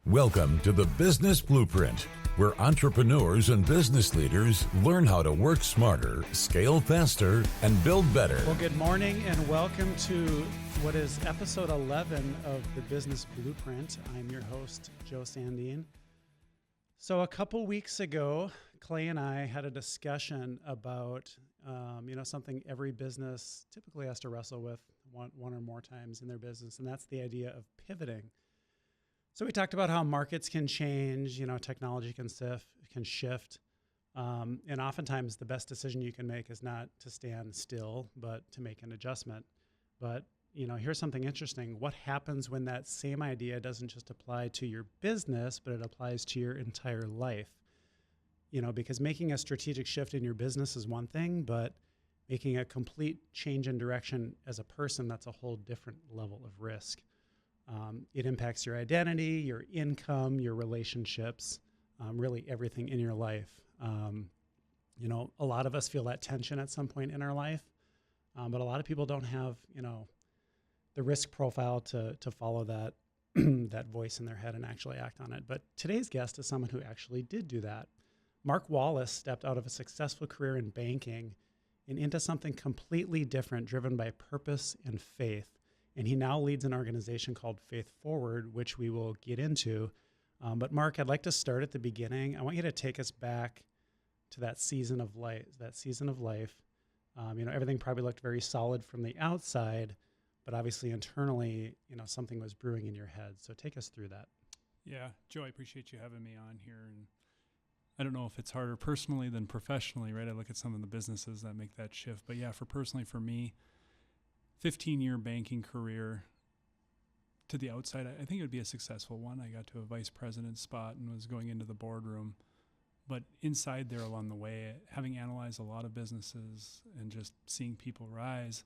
Welcome to the Business Blueprint, where entrepreneurs and business leaders learn how to work smarter, scale faster, and build better. Well, good morning and welcome to what is episode 11 of the Business Blueprint. I'm your host, Joe Sandine. So a couple weeks ago, Clay and I had a discussion about, something every business typically has to wrestle with one or more times in their business, and that's the idea of pivoting. So we talked about how markets can change, technology can shift. And oftentimes the best decision you can make is not to stand still, but to make an adjustment. But, here's something interesting. What happens when that same idea doesn't just apply to your business, but it applies to your entire life? Because making a strategic shift in your business is one thing, but making a complete change in direction as a person, that's a whole different level of risk. It impacts your identity, your income, your relationships, really everything in your life. A lot of us feel that tension at some point in our life, but a lot of people don't have, the risk profile to follow that that voice in their head and actually act on it. But today's guest is someone who actually did do that. Mark Wallace stepped out of a successful career in banking and into something completely different, driven by purpose and faith. And he now leads an organization called Faith Forward, which we will get into. But Mark, I'd like to start at the beginning. I want you to take us back to that season of life. Everything probably looked very solid from the outside, but obviously internally, something was brewing in your head. So take us through that. Yeah, Joe, I appreciate you having me on here. And I don't know if it's harder personally than professionally, right? I look at some of the businesses that make that shift. But yeah, for me, 15-year banking career. To the outside, I think it would be a successful one. I got to a vice president spot and was going into the boardroom. But inside there along the way, having analyzed a lot of businesses and just seeing people rise,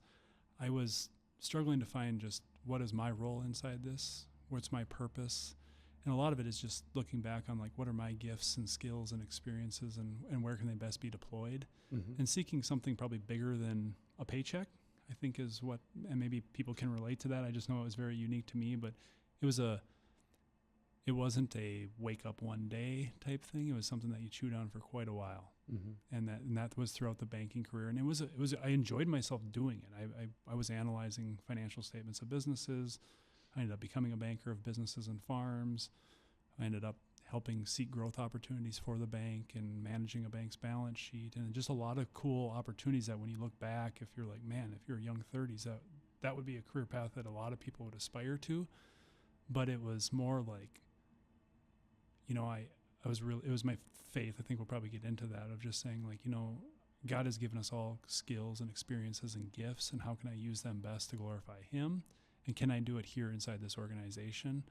I was struggling to find just what is my role inside this, what's my purpose. And a lot of it is just looking back on what are my gifts and skills and experiences and where can they best be deployed, and seeking something probably bigger than a paycheck, I think is what, and maybe people can relate to that. I just know it was very unique to me, but it wasn't a wake up one day type thing. It was something that you chewed on for quite a while. And that was throughout the banking career. And I enjoyed myself doing it. I was analyzing financial statements of businesses. I ended up becoming a banker of businesses and farms. I ended up helping seek growth opportunities for the bank and managing a bank's balance sheet, and just a lot of cool opportunities that when you look back, if you're like, man, if you're young 30s, that would be a career path that a lot of people would aspire to. But it was more like, it was my faith. I think we'll probably get into that, of just saying God has given us all skills and experiences and gifts, and how can I use them best to glorify Him? And can I do it here inside this organization?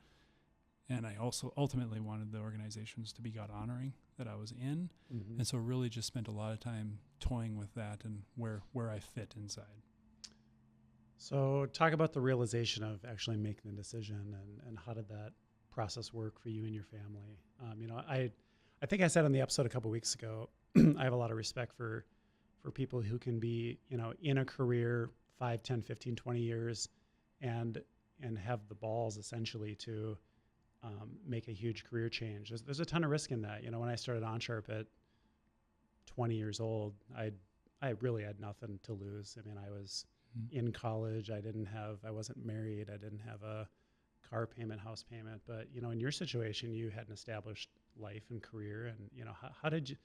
And I also ultimately wanted the organizations to be God honoring that I was in. And so really just spent a lot of time toying with that and where I fit inside. So talk about the realization of actually making the decision, and how did that process work for you and your family? I think I said on the episode a couple weeks ago, I have a lot of respect for people who can be, in a career 5, 10, 15, 20 years and have the balls essentially to make a huge career change. There's a ton of risk in that. When I started OnSharp at 20 years old, I really had nothing to lose. I mean, I was in college. I wasn't married. I didn't have a car payment, house payment. But, in your situation, you had an established life and career. And, how did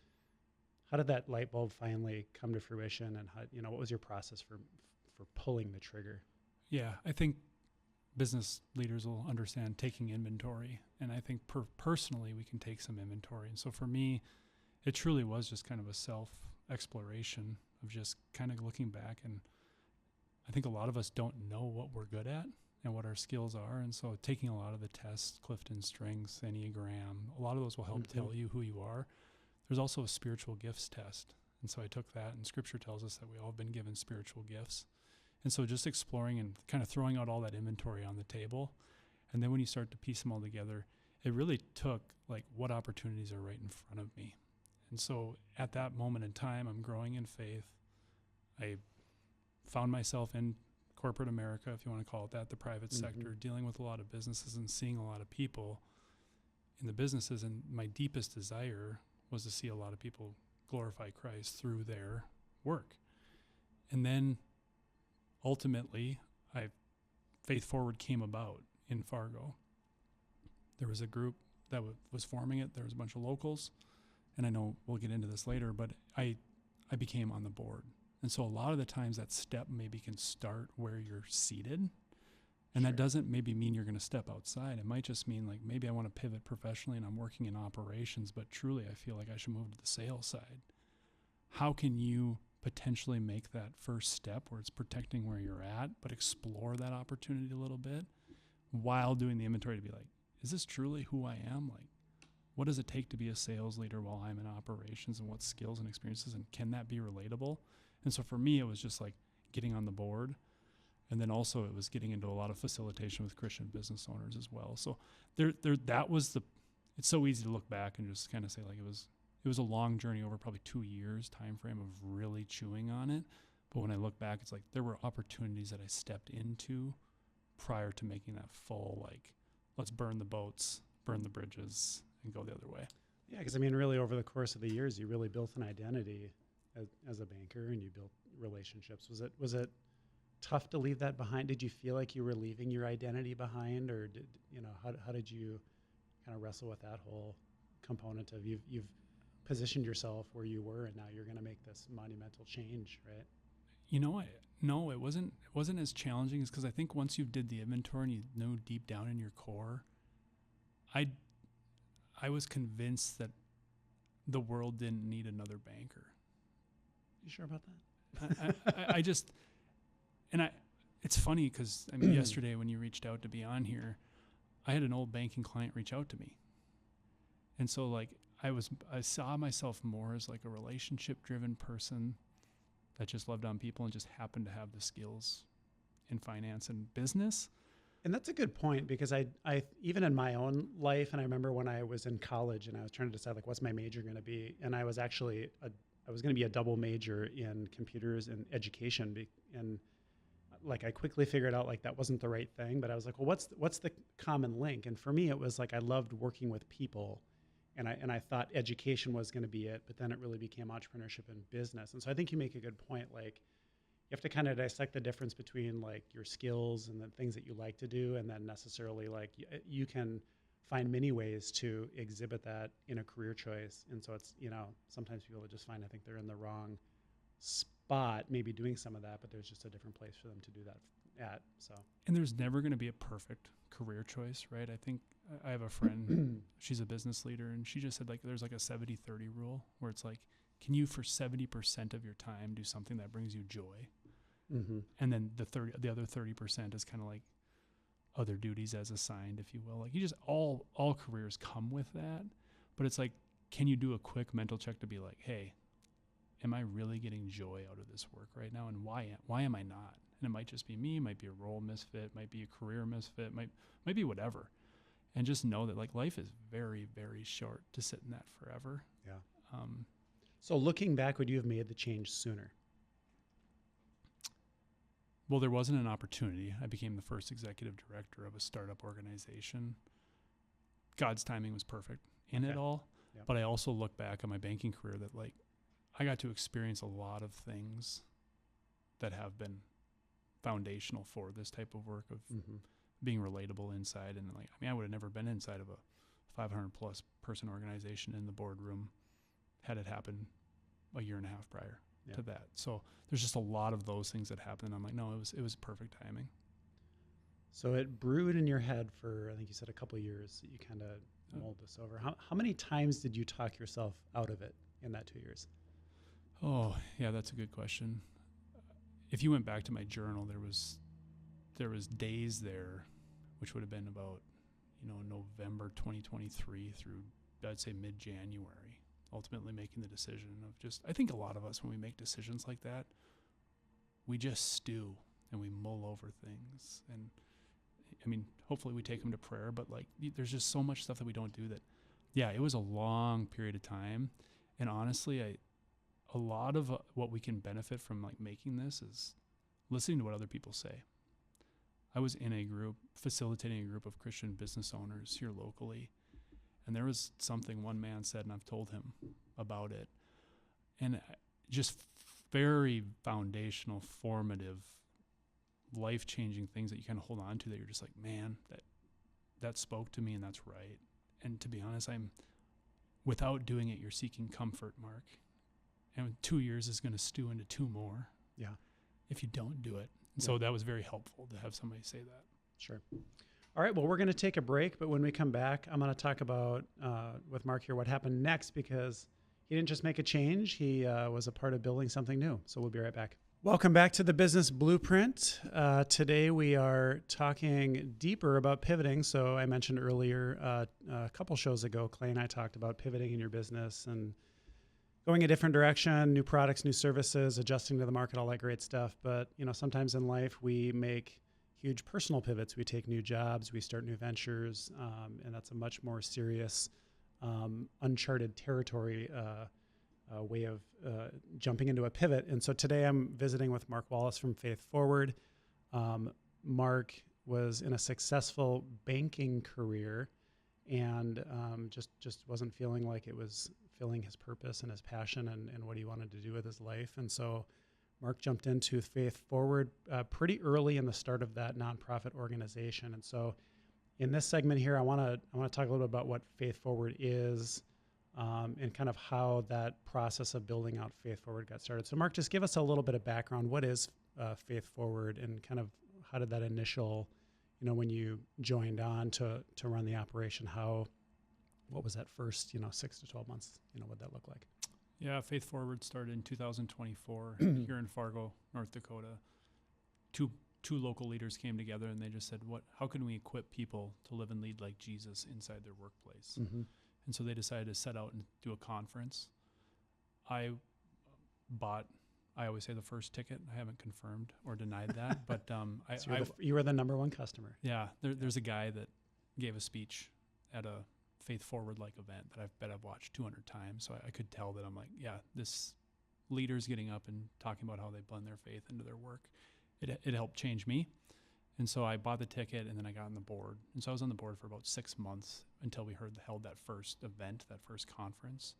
that light bulb finally come to fruition? And what was your process for pulling the trigger? Yeah, I think business leaders will understand taking inventory. And I think personally, we can take some inventory. And so for me, it truly was just kind of a self-exploration of just kind of looking back. And I think a lot of us don't know what we're good at and what our skills are. And so taking a lot of the tests, Clifton Strengths, Enneagram, a lot of those will help tell you who you are. There's also a spiritual gifts test. And so I took that, and Scripture tells us that we all have been given spiritual gifts. And so just exploring and kind of throwing out all that inventory on the table. And then when you start to piece them all together, it really took what opportunities are right in front of me. And so at that moment in time, I'm growing in faith. I found myself in corporate America, if you want to call it that, the private sector, dealing with a lot of businesses and seeing a lot of people. in the businesses, and my deepest desire was to see a lot of people glorify Christ through their work. And then ultimately, Faith Forward came about in Fargo. There was a group that was forming it. There was a bunch of locals, and I know we'll get into this later, but I became on the board. And so a lot of the times that step maybe can start where you're seated. And Sure. that doesn't maybe mean you're going to step outside. It might just mean like maybe I want to pivot professionally and I'm working in operations, but truly I feel like I should move to the sales side. How can you potentially make that first step where it's protecting where you're at, but explore that opportunity a little bit while doing the inventory to be like, is this truly who I am? Like, what does it take to be a sales leader while I'm in operations, and what skills and experiences, and can that be relatable? And so for me, it was just like getting on the board. And then also it was getting into a lot of facilitation with Christian business owners as well. So that was it's so easy to look back and just kind of say like it was a long journey over probably 2 years time frame of really chewing on it. But when I look back, it's like there were opportunities that I stepped into prior to making that full, like, let's burn the boats, burn the bridges, and go the other way. Yeah, because I mean, really, over the course of the years, you really built an identity as a banker, and you built relationships. Was it tough to leave that behind? Did you feel like you were leaving your identity behind, or how did you kind of wrestle with that whole component of you've positioned yourself where you were, and now you're going to make this monumental change, right? No, it wasn't as challenging as, because I think once you did the inventory and you know deep down in your core, I was convinced that the world didn't need another banker. You sure about that? It's funny because I mean, yesterday when you reached out to be on here, I had an old banking client reach out to me. And so like I saw myself more as like a relationship driven person that just loved on people and just happened to have the skills in finance and business. And that's a good point, because I even in my own life, and I remember when I was in college and I was trying to decide like what's my major going to be, and I was actually I was going to be a double major in computers and education, and like I quickly figured out like that wasn't the right thing. But I was like, well, what's the common link? And for me, it was like I loved working with people, and I thought education was going to be it. But then it really became entrepreneurship and business. And so I think you make a good point. Like you have to kind of dissect the difference between like your skills and the things that you like to do, and then necessarily like you can find many ways to exhibit that in a career choice. And so it's, sometimes people just find, I think they're in the wrong spot, maybe doing some of that, but there's just a different place for them to do that at. So, and there's never going to be a perfect career choice, right? I think I have a friend, she's a business leader, and she just said like, there's like a 70-30 rule where it's like, can you for 70% of your time do something that brings you joy? mm-hmm. And then the other 30% is kind of like other duties as assigned, if you will. Like you just, all careers come with that, but it's like, can you do a quick mental check to be like, hey, am I really getting joy out of this work right now? And why am I not? And it might just be me, might be a role misfit, might be a career misfit, might be whatever. And just know that like life is very, very short to sit in that forever. Yeah. So looking back, would you have made the change sooner? Well, there wasn't an opportunity. I became the first executive director of a startup organization. God's timing was perfect in it all. Yep. But I also look back on my banking career that like I got to experience a lot of things that have been foundational for this type of work of being relatable inside. And like, I mean, I would have never been inside of a 500 plus person organization in the boardroom had it happened a year and a half prior to that. So there's just a lot of those things that happened. And I'm like, no, it was perfect timing. So it brewed in your head for, I think you said a couple of years that you kind of mulled this over. How many times did you talk yourself out of it in that 2 years? Oh, yeah, that's a good question. If you went back to my journal, there was days there, which would have been about, November 2023 through, I'd say mid-January, ultimately making the decision of just, I think a lot of us, when we make decisions like that, we just stew and we mull over things. And I mean, hopefully we take them to prayer, but like, there's just so much stuff that we don't do that. Yeah, it was a long period of time. And honestly, a lot of what we can benefit from like making this is listening to what other people say. I was in a group, facilitating a group of Christian business owners here locally, and And there was something one man said, and I've told him about it. And just very foundational, formative, life-changing things that you kind of hold on to that you're just like, man, that spoke to me, and that's right. And to be honest, without doing it, you're seeking comfort, Mark. And 2 years is going to stew into 2 more. Yeah. If you don't do it. Yeah. So that was very helpful to have somebody say that. Sure. All right. Well, we're going to take a break, but when we come back, I'm going to talk about with Mark here what happened next, because he didn't just make a change. He was a part of building something new. So we'll be right back. Welcome back to the Business Blueprint. Today we are talking deeper about pivoting. So I mentioned earlier, a couple shows ago, Clay and I talked about pivoting in your business and going a different direction, new products, new services, adjusting to the market, all that great stuff. But, sometimes in life we make huge personal pivots. We take new jobs, we start new ventures, and that's a much more serious, uncharted territory way of jumping into a pivot. And so today I'm visiting with Mark Wallace from Faith Forward. Mark was in a successful banking career and just wasn't feeling like it was filling his purpose and his passion and what he wanted to do with his life. And so Mark jumped into Faith Forward pretty early in the start of that nonprofit organization. And so in this segment here, I want to talk a little bit about what Faith Forward is and kind of how that process of building out Faith Forward got started. So Mark, just give us a little bit of background. What is Faith Forward, and kind of how did that initial, when you joined on to run the operation, what was that first, 6 to 12 months, what'd that look like? Yeah, Faith Forward started in 2024 here in Fargo, North Dakota. Two local leaders came together and they just said, how can we equip people to live and lead like Jesus inside their workplace? Mm-hmm. And so they decided to set out and do a conference. I always say the first ticket. I haven't confirmed or denied that, but you were the number one customer. Yeah, there's a guy that gave a speech at a Faith Forward-like event that I've watched 200 times. So I could tell that I'm like, yeah, this leader's getting up and talking about how they blend their faith into their work. It helped change me. And so I bought the ticket and then I got on the board. And so I was on the board for about 6 months until we held that first event, that first conference.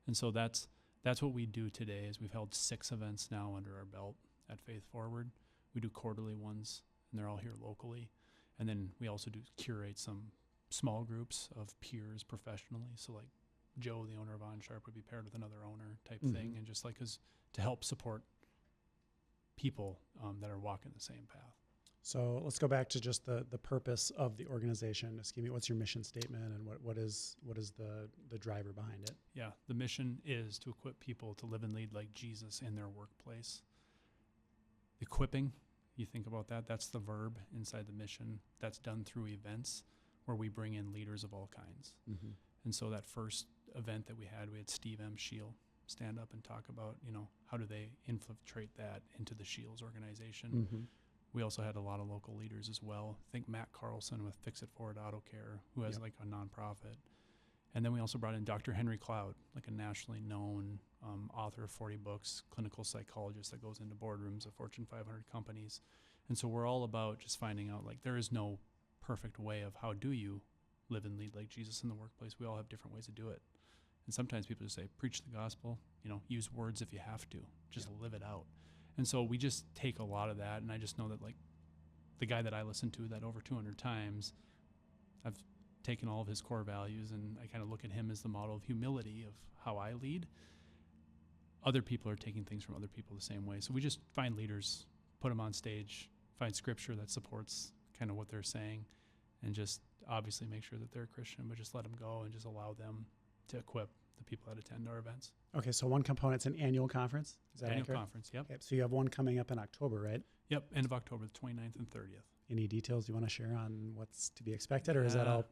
And so that's what we do today is we've held 6 events now under our belt at Faith Forward. We do quarterly ones and they're all here locally. And then we also do curate some small groups of peers professionally. So like Joe, the owner of OnSharp, would be paired with another owner type thing. And just to help support people that are walking the same path. So let's go back to just the purpose of the organization. Just give me, what's your mission statement and what is the driver behind it? Yeah, the mission is to equip people to live and lead like Jesus in their workplace. Equipping, you think about that's the verb inside the mission. That's done through events where we bring in leaders of all kinds. Mm-hmm. And so that first event that we had Steve M. Scheel stand up and talk about, how do they infiltrate that into the Shields organization. Mm-hmm. We also had a lot of local leaders as well. I think Matt Carlson with Fix It Forward Auto Care, who has like a nonprofit. And then we also brought in Dr. Henry Cloud, like a nationally known author of 40 books, clinical psychologist that goes into boardrooms of Fortune 500 companies. And so we're all about just finding out, like, there is no perfect way of how do you live and lead like Jesus in the workplace. We all have different ways to do it. And sometimes people just say, preach the gospel, use words if you have to, just live it out. And so we just take a lot of that. And I just know that, like, the guy that I listened to that over 200 times, I've taken all of his core values and I kind of look at him as the model of humility of how I lead. Other people are taking things from other people the same way. So we just find leaders, put them on stage, find scripture that supports kind of what they're saying, and just obviously make sure that they're a Christian, but just let them go and just allow them to equip the people that attend our events. Okay, so one component's an annual conference? Is that annual accurate? Conference, yep. Okay, so you have one coming up in October, right? Yep, end of October, the 29th and 30th. Any details you want to share on what's to be expected, or is that all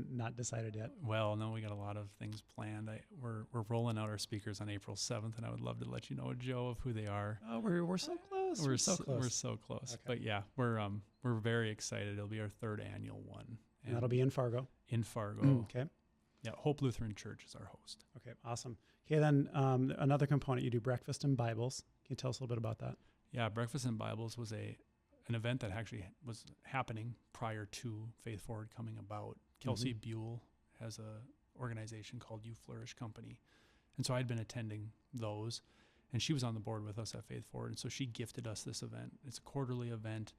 not decided yet? Well, no, we got a lot of things planned. We're rolling out our speakers on April 7th, and I would love to let you know, Joe, of who they are. Oh, we're so close. We're so close. We're so close. Okay. But yeah, we're very excited. It'll be our 3rd annual one. And that'll be in Fargo. In Fargo. Okay. Yeah, Hope Lutheran Church is our host. Okay, awesome. Okay, then another component, you do breakfast and Bibles. Can you tell us a little bit about that? Yeah, Breakfast and Bibles was an event that actually was happening prior to Faith Forward coming about. Kelsey Buell has organization called You Flourish Company. And so I'd been attending those, and she was on the board with us at Faith Forward. And so she gifted us this event. It's a quarterly event.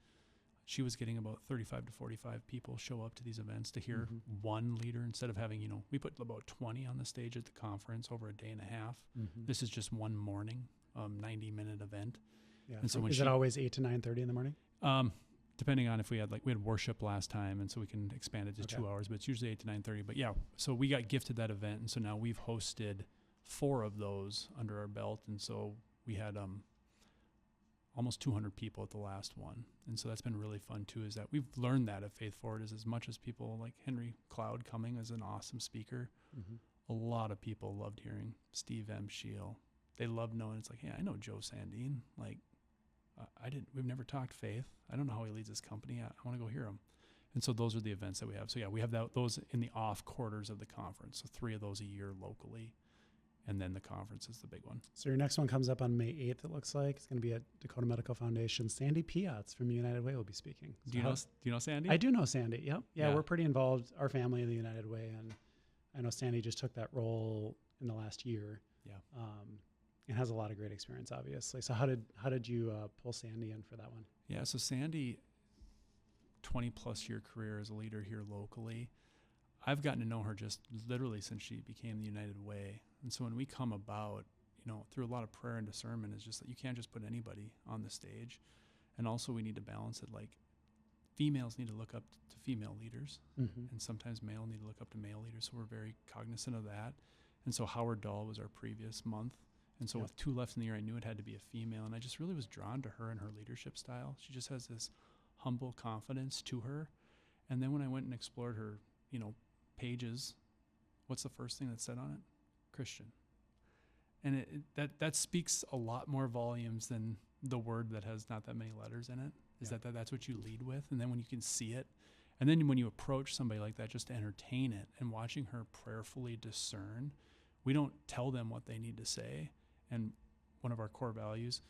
She was getting about 35 to 45 people show up to these events to hear one leader instead of having, we put about 20 on the stage at the conference over a day and a half. This is just one morning, 90-minute event. Yeah. And so is it always 8 to 9:30 in the morning? Depending on if we had worship last time, and so we can expand it to 2 hours, but it's usually 8 to 9:30. But yeah, so we got gifted that event, and so now we've hosted 4 of those under our belt, and so we had almost 200 people at the last one, and so that's been really fun too. Is that we've learned that at Faith Forward is as much as people like Henry Cloud coming as an awesome speaker, a lot of people loved hearing Steve M. Scheel. They loved knowing it's like, hey, I know Joe Sandine. Like, we've never talked faith. I don't know how he leads his company. I want to go hear him. And so those are the events that we have. So yeah, we have those in the off quarters of the conference. So 3 of those a year locally. And then the conference is the big one. So your next one comes up on May 8th, it looks like. It's going to be at Dakota Medical Foundation. Sandy Piatz from United Way will be speaking. So do you know Sandy? I do know Sandy, yep. Yeah, we're pretty involved, our family in the United Way. And I know Sandy just took that role in the last year. Yeah. And has a lot of great experience, obviously. So how did you pull Sandy in for that one? Yeah, so Sandy, 20-plus year career as a leader here locally. I've gotten to know her just literally since she became the United Way. And so when we come about, through a lot of prayer and discernment, is just that you can't just put anybody on the stage. And also we need to balance it. Like, females need to look up to female leaders, and sometimes male need to look up to male leaders. So we're very cognizant of that. And so Howard Dahl was our previous month. And so with 2 left in the year, I knew it had to be a female. And I just really was drawn to her and her leadership style. She just has this humble confidence to her. And then when I went and explored her, pages, what's the first thing that said on it? Christian. And that speaks a lot more volumes than the word that has not that many letters in it. That's what you lead with. And then when you can see it, and then when you approach somebody like that, just to entertain it, and watching her prayerfully discern, we don't tell them what they need to say. And one of our core values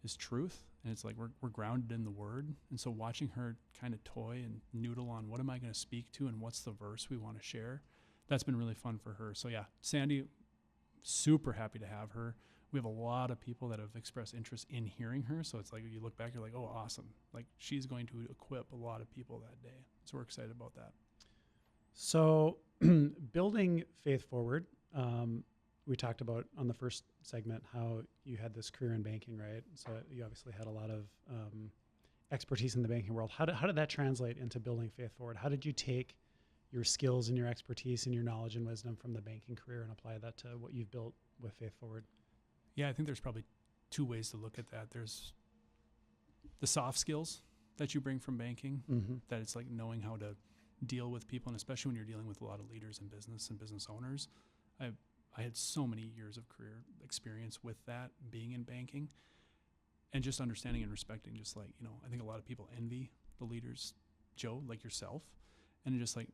is truth. And it's like we're grounded in the word. And so watching her kind of toy and noodle on what am I going to speak to and what's the verse we want to share, that's been really fun for her. So yeah, Sandy, super happy to have her. We have a lot of people that have expressed interest in hearing her. So it's like you look back, you're like, oh, awesome. Like, she's going to equip a lot of people that day. So we're excited about that. So building Faith Forward, we talked about on the first segment how you had this career in banking, right? So you obviously had a lot of expertise in the banking world. How did that translate into building Faith Forward? How did you take your skills and your expertise and your knowledge and wisdom from the banking career and apply that to what you've built with Faith Forward? Yeah, I think there's probably 2 ways to look at that. There's the soft skills that you bring from banking, that it's like knowing how to deal with people, and especially when you're dealing with a lot of leaders in business and business owners. I had so many years of career experience with that, being in banking, and just understanding and respecting, just like, I think a lot of people envy the leaders, Joe, like yourself, and just like,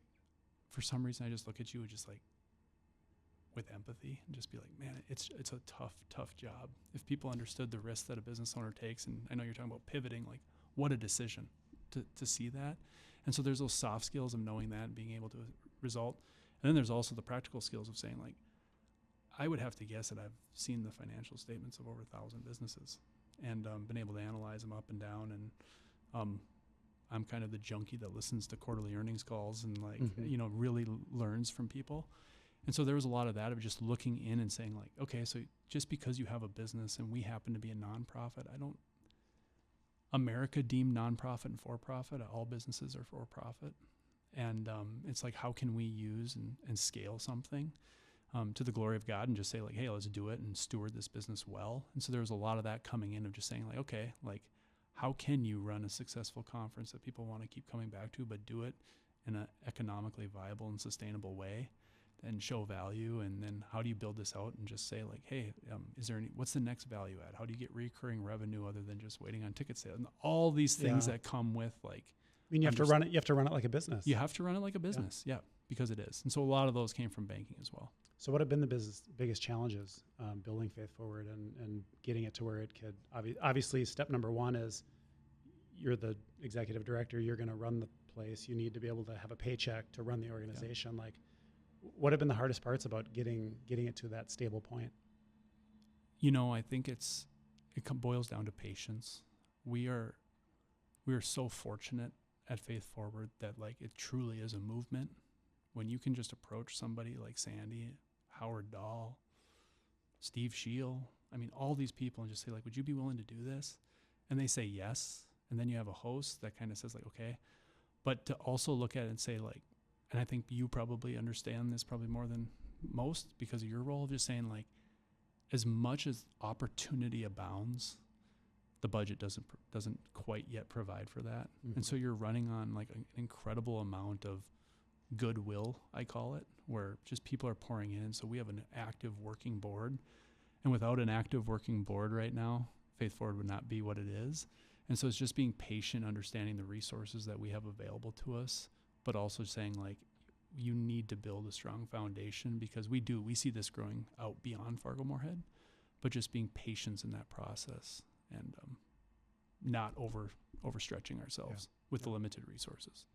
for some reason, I just look at you just like with empathy and just be like, man, it's a tough job. If people understood the risk that a business owner takes, and I know you're talking about pivoting, like what a decision to see that. And so there's those soft skills of knowing that and being able to result. And then there's also the practical skills of saying, like, I would have to guess that I've seen the financial statements of over 1,000 businesses and been able to analyze them up and down. And I'm kind of the junkie that listens to quarterly earnings calls and really learns from people. And so there was a lot of that of just looking in and saying, like, okay, so just because you have a business and we happen to be a nonprofit, America deemed nonprofit and for-profit, all businesses are for-profit. And it's like, how can we use and scale something to the glory of God and just say, like, hey, let's do it and steward this business well. And so there was a lot of that coming in of just saying, like, okay, like, how can you run a successful conference that people want to keep coming back to, but do it in an economically viable and sustainable way and show value? And then how do you build this out and just say, like, hey, what's the next value add? How do you get recurring revenue other than just waiting on ticket sales? And all these things that come with, like, I mean, you have to run it like a business. You have to run it like a business. Yeah, because it is. And so a lot of those came from banking as well. So what have been the biggest challenges building Faith Forward and getting it to where it could, obviously step number 1 is you're the executive director, you're going to run the place. You need to be able to have a paycheck to run the organization. Yeah. Like, What have been the hardest parts about getting it to that stable point? I think it boils down to patience. We are so fortunate at Faith Forward that like it truly is a movement. When you can just approach somebody like Sandy, Howard Dahl, Steve Scheel, all these people, and just say like, would you be willing to do this? And they say yes. And then you have a host that kind of says like, okay. But to also look at it and say like, and I think you probably understand this probably more than most because of your role of just saying like, as much as opportunity abounds, the budget doesn't quite yet provide for that. Mm-hmm. And so you're running on like an incredible amount of goodwill, I call it, where just people are pouring in. So we have an active working board. And without an active working board right now, Faith Forward would not be what it is. And so it's just being patient, understanding the resources that we have available to us, but also saying like, you need to build a strong foundation because we see this growing out beyond Fargo-Moorhead, but just being patient in that process and not overstretching ourselves with the limited resources.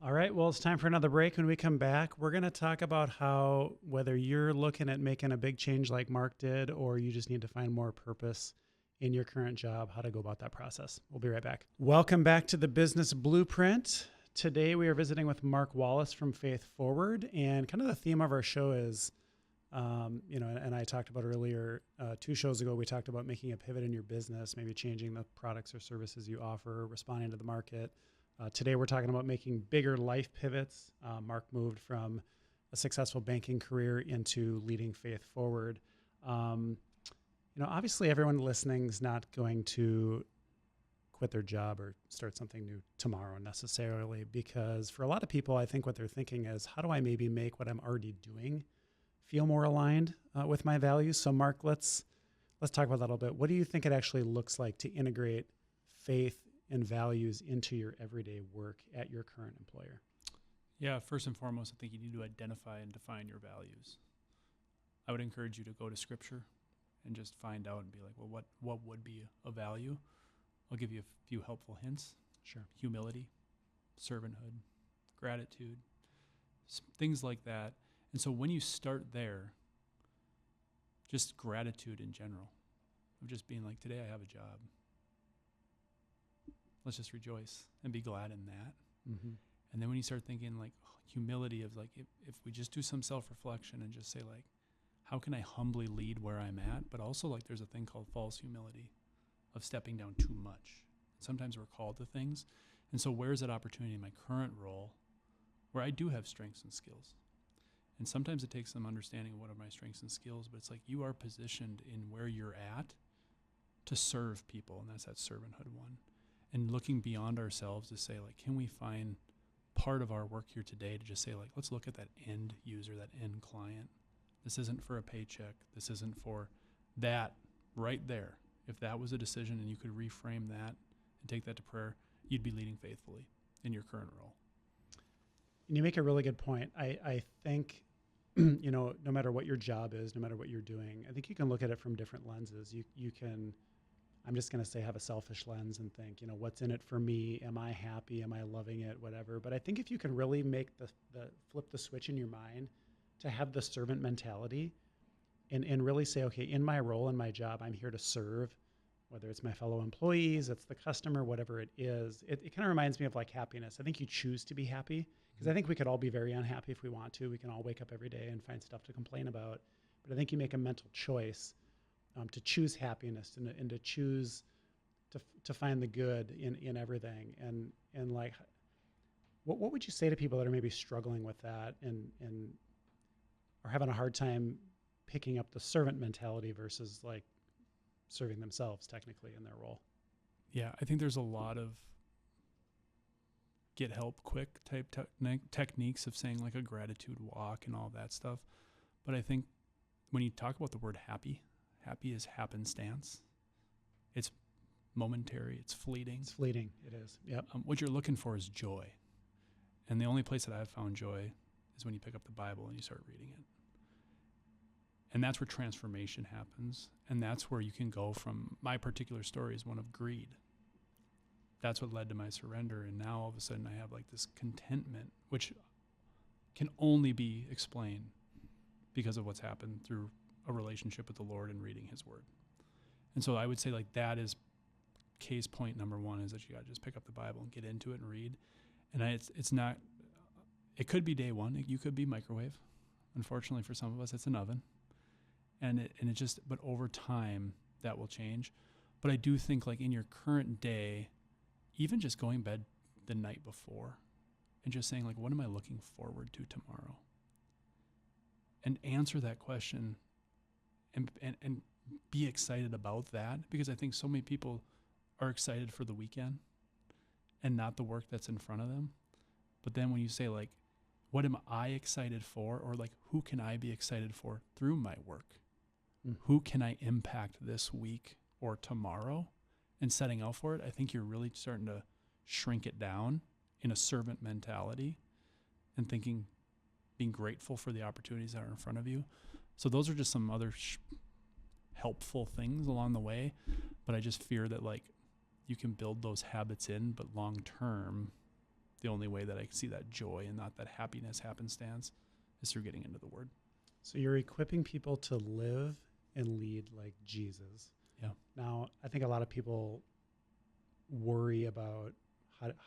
All right. Well, it's time for another break. When we come back, we're going to talk about how whether you're looking at making a big change like Mark did, or you just need to find more purpose in your current job, how to go about that process. We'll be right back. Welcome back to the Business Blueprint. Today we are visiting with Mark Wallace from Faith Forward, and kind of the theme of our show is, and I talked about earlier, 2 shows ago, we talked about making a pivot in your business, maybe changing the products or services you offer, responding to the market. Today we're talking about making bigger life pivots. Mark moved from a successful banking career into leading Faith Forward. Obviously everyone listening is not going to quit their job or start something new tomorrow necessarily, because for a lot of people, I think what they're thinking is, how do I maybe make what I'm already doing feel more aligned with my values? So Mark, let's talk about that a little bit. What do you think it actually looks like to integrate faith and values into your everyday work at your current employer? Yeah, first and foremost, I think you need to identify and define your values. I would encourage you to go to Scripture and just find out and be like, well, what would be a value? I'll give you a few helpful hints. Sure. Humility, servanthood, gratitude, things like that. And so when you start there, just gratitude in general, of just being like, today I have a job. Let's just rejoice and be glad in that. Mm-hmm. And then when you start thinking like humility of like, if we just do some self-reflection and just say like, how can I humbly lead where I'm at? But also like there's a thing called false humility of stepping down too much. Sometimes we're called to things. And so where's that opportunity in my current role where I do have strengths and skills? And sometimes it takes some understanding of what are my strengths and skills, but it's like you are positioned in where you're at to serve people. And that's that servanthood one. And looking beyond ourselves to say like, can we find part of our work here today to just say like, let's look at that end user, that end client. This isn't for a paycheck. This isn't for that right there. If that was a decision and you could reframe that and take that to prayer, you'd be leading faithfully in your current role. And you make a really good point. I think, no matter what your job is, no matter what you're doing, I think you can look at it from different lenses. You can, I'm just going to say, have a selfish lens and think, what's in it for me? Am I happy? Am I loving it? Whatever. But I think if you can really make the flip the switch in your mind to have the servant mentality and really say, okay, in my role, in my job, I'm here to serve, whether it's my fellow employees, it's the customer, whatever it is. It kind of reminds me of like happiness. I think you choose to be happy, because I think we could all be very unhappy if we want to. We can all wake up every day and find stuff to complain about. But I think you make a mental choice to choose happiness and to choose to find the good in everything. And like, what would you say to people that are maybe struggling with that and are having a hard time picking up the servant mentality versus like serving themselves technically in their role? Yeah, I think there's a lot of get help quick type techniques of saying like a gratitude walk and all that stuff. But I think when you talk about the word happy is happenstance. It's momentary. It's fleeting. It's fleeting. It is. Yep. What you're looking for is joy. And the only place that I've found joy is when you pick up the Bible and you start reading it. And that's where transformation happens. And that's where you can go from, my particular story is one of greed. That's what led to my surrender. And now all of a sudden I have like this contentment, which can only be explained because of what's happened through a relationship with the Lord and reading his word. And so I would say like that is case point number one, is that you got to just pick up the Bible and get into it and read. And it's not, it could be day one. You could be microwave. Unfortunately for some of us, it's an oven. But over time that will change. But I do think like in your current day, even just going to bed the night before and just saying like, what am I looking forward to tomorrow? And answer that question and be excited about that, because I think so many people are excited for the weekend and not the work that's in front of them. But then when you say like, what am I excited for? Or like, who can I be excited for through my work? Who can I impact this week or tomorrow? And setting out for it, I think you're really starting to shrink it down in a servant mentality and thinking, being grateful for the opportunities that are in front of you. So those are just some other helpful things along the way. But I just fear that like you can build those habits in, but long term, the only way that I see that joy and not that happiness happenstance is through getting into the word. So you're equipping people to live and lead like Jesus. Yeah. Now, I think a lot of people worry about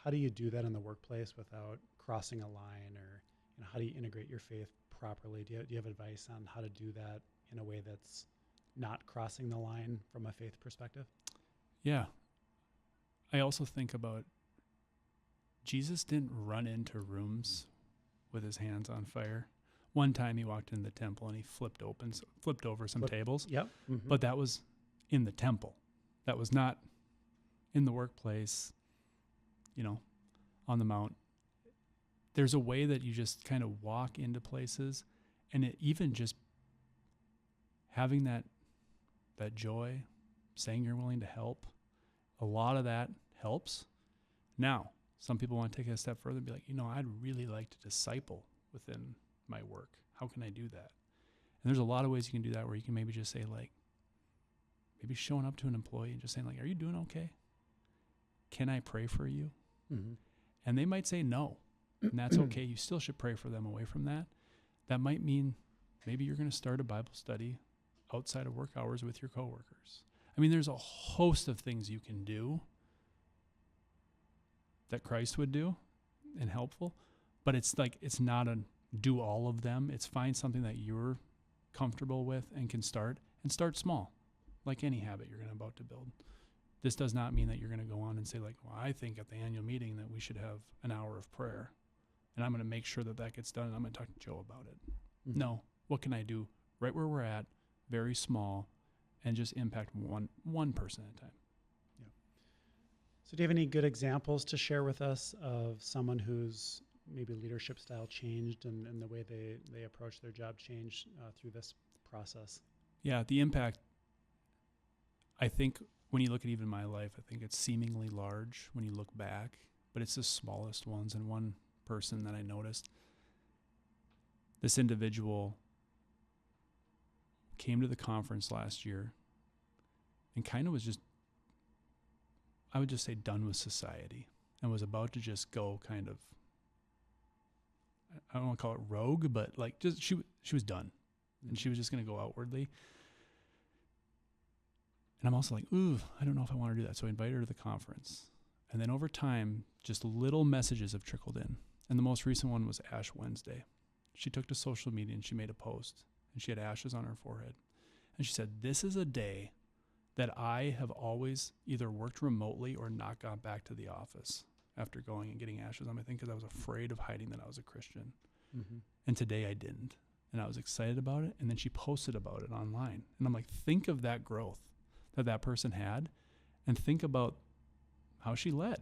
how do you do that in the workplace without crossing a line, or how do you integrate your faith properly? Do you have advice on how to do that in a way that's not crossing the line from a faith perspective? Yeah. I also think about Jesus didn't run into rooms with his hands on fire. One time he walked in the temple and he flipped over some tables. Yep. Mm-hmm. But that was in the temple. That was not in the workplace, on the mount. There's a way that you just kind of walk into places, and it even just having that joy, saying you're willing to help, a lot of that helps. Now, some people want to take it a step further and be like, I'd really like to disciple within my work. How can I do that? And there's a lot of ways you can do that, where you can maybe just say like, maybe showing up to an employee and just saying like, are you doing okay? Can I pray for you? Mm-hmm. And they might say no, and that's okay. You still should pray for them away from that. That might mean maybe you're going to start a Bible study outside of work hours with your coworkers. I mean, there's a host of things you can do that Christ would do and helpful, but it's not a do all of them. It's find something that you're comfortable with and can start small, like any habit you're about to build. This does not mean that you're going to go on and say like, well, I think at the annual meeting that we should have an hour of prayer, and I'm going to make sure that gets done, and I'm going to talk to Joe about it. Mm-hmm. No, what can I do right where we're at, very small, and just impact one person at a time. Yeah. So do you have any good examples to share with us of someone whose maybe leadership style changed and the way they approach their job changed through this process? Yeah, the impact, I think when you look at even my life, I think it's seemingly large when you look back, but it's the smallest ones. And one person that I noticed, this individual came to the conference last year and kind of was just, I would just say, done with society, and was about to just go kind of, I don't want to call it rogue, but like just she was done, and she was just going to go outwardly. And I'm also like, ooh, I don't know if I want to do that. So I invited her to the conference. And then over time, just little messages have trickled in. And the most recent one was Ash Wednesday. She took to social media and she made a post, and she had ashes on her forehead. And she said, this is a day that I have always either worked remotely or not gone back to the office after going and getting ashes on my thing, because I was afraid of hiding that I was a Christian. Mm-hmm. And today I didn't. And I was excited about it. And then she posted about it online. And I'm like, think of that growth that person had, and think about how she led.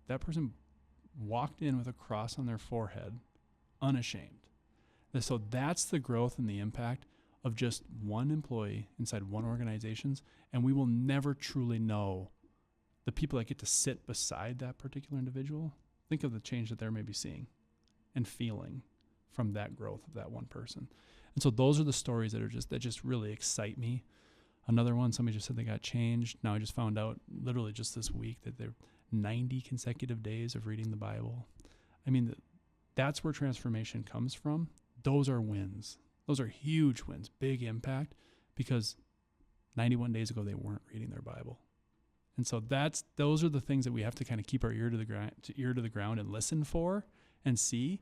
That person walked in with a cross on their forehead, unashamed. And so that's the growth and the impact of just one employee inside one organization. And we will never truly know the people that get to sit beside that particular individual. Think of the change that they're maybe seeing and feeling from that growth of that one person. And so those are the stories that just really excite me. Another one, somebody just said they got changed. Now I just found out literally just this week that they're 90 consecutive days of reading the Bible. I mean, That's where transformation comes from. Those are wins. Those are huge wins, big impact, because 91 days ago they weren't reading their Bible. And so those are the things that we have to kind of keep our ear to the ground and listen for and see,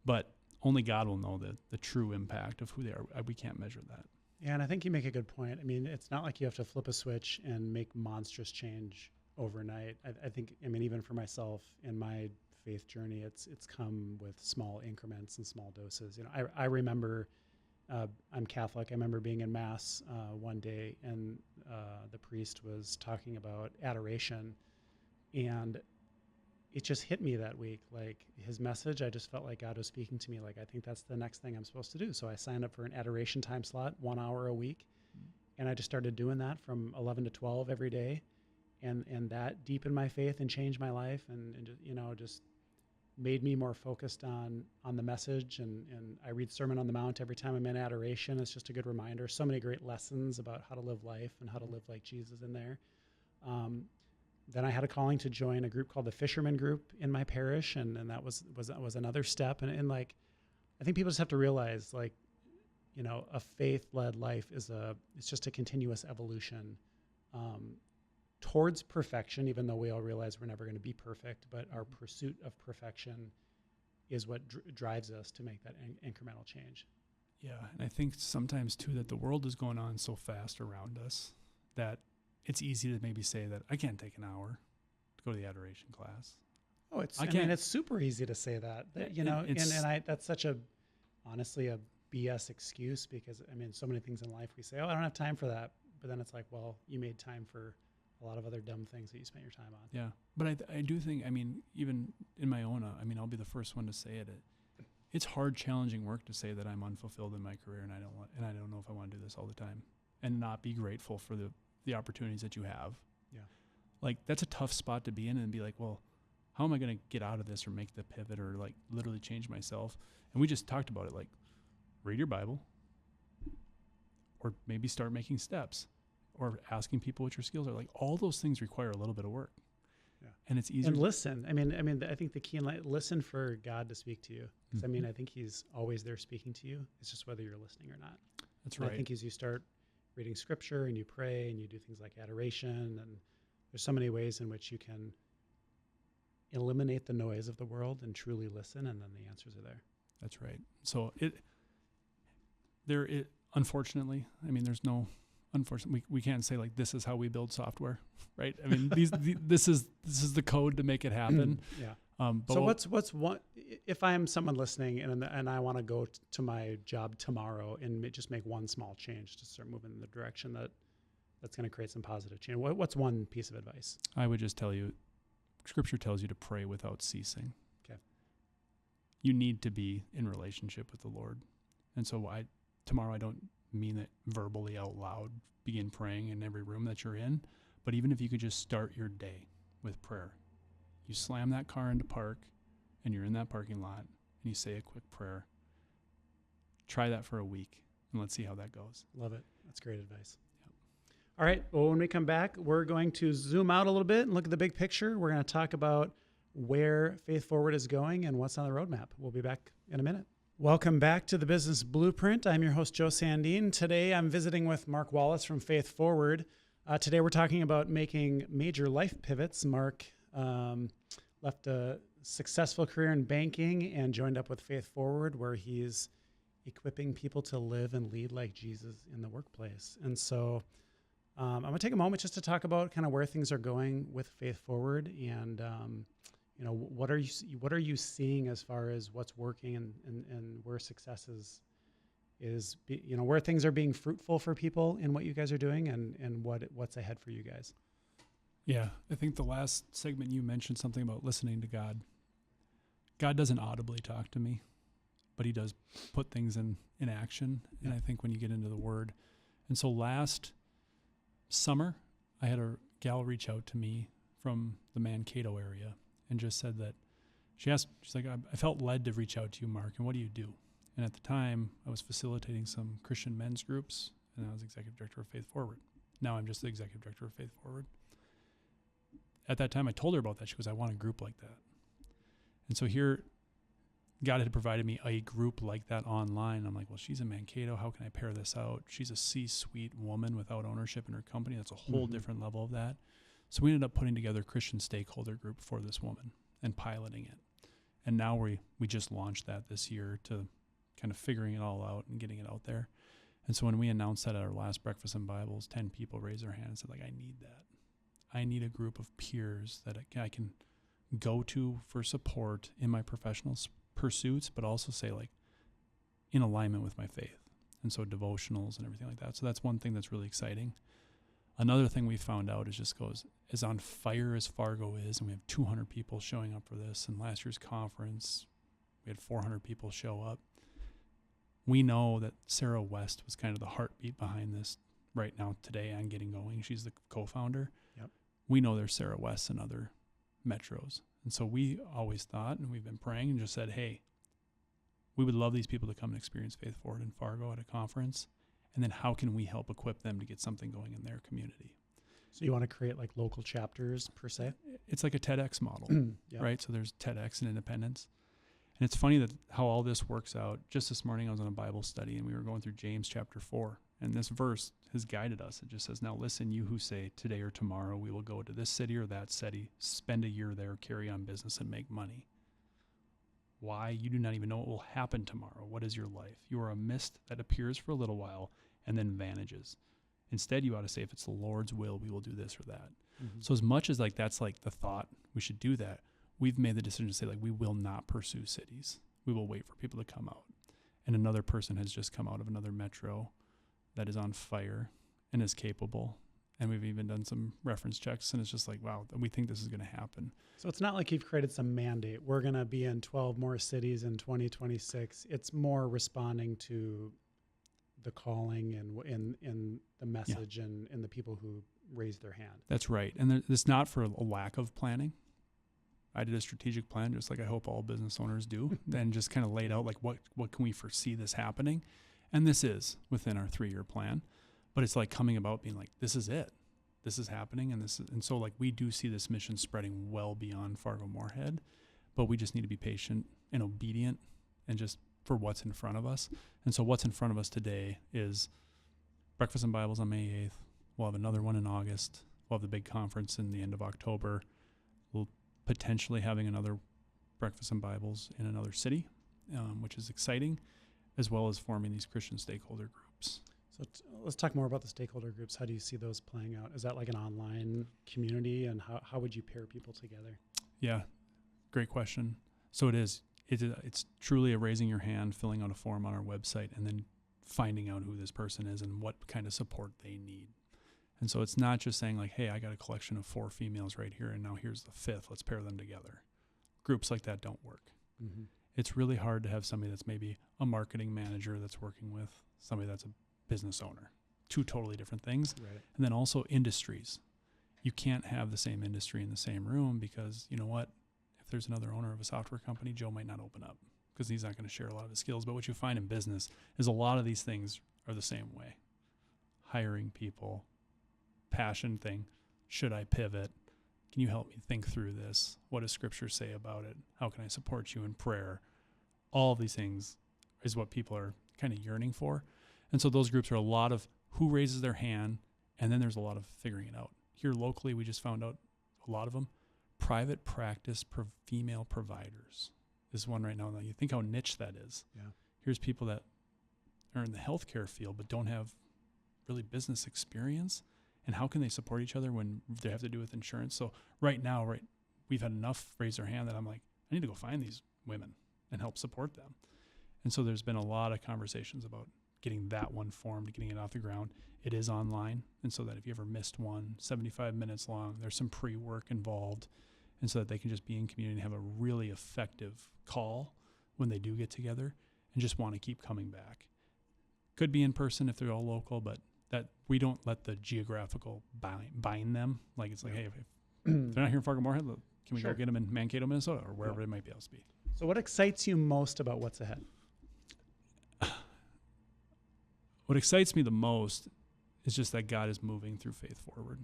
but only God will know the true impact of who they are. We can't measure that. Yeah, and I think you make a good point. I mean, it's not like you have to flip a switch and make monstrous change overnight. I think, even for myself in my faith journey, it's come with small increments and small doses. I remember, I'm Catholic. I remember being in Mass one day, and the priest was talking about adoration, and it just hit me that week. Like his message, I just felt like God was speaking to me. Like, I think that's the next thing I'm supposed to do. So I signed up for an adoration time slot, 1 hour a week, and I just started doing that from 11 to 12 every day, and that deepened my faith and changed my life, and just made me more focused on the message. And I read Sermon on the Mount every time I'm in adoration. It's just a good reminder. So many great lessons about how to live life and how to live like Jesus in there. Then I had a calling to join a group called the Fisherman Group in my parish, and that was another step. And like, I think people just have to realize, like, a faith-led life it's just a continuous evolution towards perfection, even though we all realize we're never going to be perfect, but our pursuit of perfection is what drives us to make that incremental change. Yeah, and I think sometimes too that the world is going on so fast around us that it's easy to maybe say that I can't take an hour to go to the adoration class. Oh, it's super easy to say that and that's such honestly a BS excuse, because so many things in life we say, oh, I don't have time for that. But then it's like, well, you made time for a lot of other dumb things that you spent your time on. Yeah. But I do think, even in my own, I'll be the first one to say it. It's hard, challenging work to say that I'm unfulfilled in my career and I don't know if I want to do this all the time and not be grateful for the opportunities that you have. Yeah. Like, that's a tough spot to be in, and be like, well, how am I going to get out of this or make the pivot or like literally change myself? And we just talked about it, like, read your Bible, or maybe start making steps, or asking people what your skills are. Like, all those things require a little bit of work. Yeah. And it's easier. And listen. I think the key, listen for God to speak to you. Because I think He's always there speaking to you. It's just whether you're listening or not. That's right. I think as you start reading Scripture and you pray and you do things like adoration, and there's so many ways in which you can eliminate the noise of the world and truly listen, and then the answers are there. That's right. So unfortunately, unfortunately, we can't say like, this is how we build software, right? This is the code to make it happen. Yeah. But so what's one, if I'm someone listening and I want to go to my job tomorrow and just make one small change to start moving in the direction that's going to create some positive change, what's one piece of advice? I would just tell you, Scripture tells you to pray without ceasing. Okay. You need to be in relationship with the Lord. And so tomorrow I don't mean it verbally out loud, begin praying in every room that you're in, but even if you could just start your day with prayer. You slam that car into park and you're in that parking lot and you say a quick prayer. Try that for a week and let's see how that goes. Love it. That's great advice. Yep. All right. Well, when we come back, we're going to zoom out a little bit and look at the big picture. We're going to talk about where Faith Forward is going and what's on the roadmap. We'll be back in a minute. Welcome back to the Business Blueprint. I'm your host, Joe Sandine. Today, I'm visiting with Mark Wallace from Faith Forward. Today, we're talking about making major life pivots. Mark left a successful career in banking and joined up with Faith Forward, where he's equipping people to live and lead like Jesus in the workplace. And so I'm going to take a moment just to talk about kind of where things are going with Faith Forward, and what are you seeing as far as what's working and where success is where things are being fruitful for people in what you guys are doing, and what's ahead for you guys. Yeah, I think the last segment you mentioned something about listening to God. God doesn't audibly talk to me, but He does put things in action. Yeah. And I think when you get into the Word. And so last summer, I had a gal reach out to me from the Mankato area and just said that she's like, I felt led to reach out to you, Mark, and what do you do? And at the time, I was facilitating some Christian men's groups, and I was executive director of Faith Forward. Now I'm just the executive director of Faith Forward. At that time, I told her about that. She goes, I want a group like that. And so here, God had provided me a group like that online. I'm like, well, she's in Mankato. How can I pair this out? She's a C-suite woman without ownership in her company. That's a whole different level of that. So we ended up putting together a Christian stakeholder group for this woman and piloting it. And now we just launched that this year to kind of figuring it all out and getting it out there. And so when we announced that at our last Breakfast in Bibles, 10 people raised their hand and said, like, I need that. I need a group of peers that I can go to for support in my professional pursuits, but also say, like, in alignment with my faith. And so devotionals and everything like that. So that's one thing that's really exciting. Another thing we found out is just goes as on fire as Fargo is, and we have 200 people showing up for this. And last year's conference, we had 400 people show up. We know that Sarah West was kind of the heartbeat behind this right now today on getting going. She's the co-founder. Yep. We know there's Sarah West in other metros. And so we always thought, and we've been praying and just said, hey, we would love these people to come and experience Faith Forward in Fargo at a conference. And then how can we help equip them to get something going in their community? So you want to create like local chapters per se? It's like a TEDx model, Yep. right? So there's TEDx and Independence. And it's funny that how all this works out. Just this morning I was on a Bible study and we were going through James chapter 4. And this verse has guided us. It just says, now listen, you who say today or tomorrow we will go to this city or that city, spend a year there, carry on business and make money. Why? You do not even know what will happen tomorrow. What is your life? You are a mist that appears for a little while and then vanishes. Instead, you ought to say, if it's the Lord's will, we will do this or that. So as much as like that's like the thought, we should do that, we've made the decision to say, like, we will not pursue cities. We will wait for people to come out. And another person has just come out of another metro that is on fire and is capable. And we've even done some reference checks, and it's just like, wow, we think this is going to happen. So it's not like you've created some mandate. We're going to be in 12 more cities in 2026. It's more responding to the calling and in the message and the people who raised their hand. That's right. And it's not for a lack of planning. I did a strategic plan, just like I hope all business owners do, then just kind of laid out like what can we foresee this happening. And this is within our 3-year plan, but it's like coming about being like, this is it. This is happening. And so like we do see this mission spreading well beyond Fargo-Moorhead, but we just need to be patient and obedient and just for what's in front of us. And so what's in front of us today is Breakfast and Bibles on May 8th. We'll have another one in August. We'll have the big conference in the end of October. We'll potentially having another Breakfast and Bibles in another city, which is exciting, as well as forming these Christian stakeholder groups. So let's talk more about the stakeholder groups. How do you see those playing out? Is that like an online community, and how would you pair people together? Yeah, great question. So it is. It's truly a raising your hand, filling out a form on our website, and then finding out who this person is and what kind of support they need. And so it's not just saying like, hey, I got a collection of 4 females right here, and now here's the 5th. Let's pair them together. Groups like that don't work. Mm-hmm. It's really hard to have somebody that's maybe a marketing manager that's working with somebody that's a business owner. 2 totally different things. Right. And then also industries. You can't have the same industry in the same room because, you know what? If there's another owner of a software company, Joe might not open up because he's not going to share a lot of his skills. But what you find in business is a lot of these things are the same way. Hiring people, passion thing. Should I pivot? Can you help me think through this? What does Scripture say about it? How can I support you in prayer? All of these things is what people are kind of yearning for. And so those groups are a lot of who raises their hand, and then there's a lot of figuring it out. Here locally, we just found out a lot of them. Private practice female providers is one right now. Now you think how niche that is. Yeah. Here's people that are in the healthcare field but don't have really business experience. And how can they support each other when they have to do with insurance? So right now, we've had enough raise their hand that I'm like, I need to go find these women and help support them. And so there's been a lot of conversations about getting that one formed, getting it off the ground. It is online. And so that if you ever missed one, 75 minutes long, there's some pre-work involved. And so that they can just be in community and have a really effective call when they do get together and just want to keep coming back. Could be in person if they're all local, but that we don't let the geographical bind them. Like it's like, hey, if they're not here in Fargo-Moorhead, can we go get them in Mankato, Minnesota, or wherever it might be else to be? So what excites you most about what's ahead? What excites me the most is just that God is moving through Faith Forward.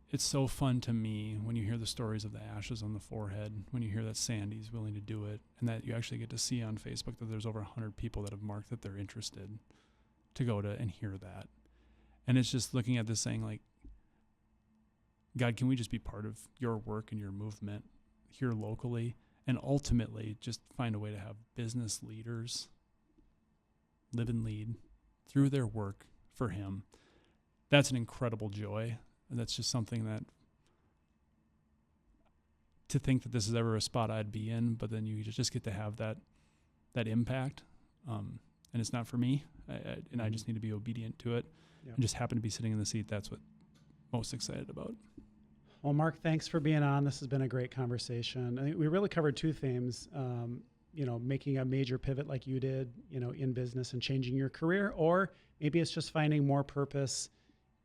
it's so fun to me when you hear the stories of the ashes on the forehead, when you hear that Sandy's willing to do it, and that you actually get to see on Facebook that there's over 100 people that have marked that they're interested to go to and hear that. And it's just looking at this saying like, God, can we just be part of your work and your movement here locally, and ultimately just find a way to have business leaders live and lead through their work for him. That's an incredible joy. And that's just something that, to think that this is ever a spot I'd be in, but then you just get to have that impact. And it's not for me. I just need to be obedient to it. Yep. And just happen to be sitting in the seat. That's what I'm most excited about. Well, Mark, thanks for being on. This has been a great conversation. I think we really covered two themes, making a major pivot like you did, in business and changing your career, or maybe it's just finding more purpose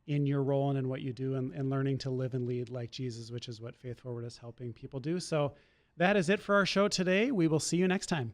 in your role and in what you do, and learning to live and lead like Jesus, which is what Faith Forward is helping people do. So that is it for our show today. We will see you next time.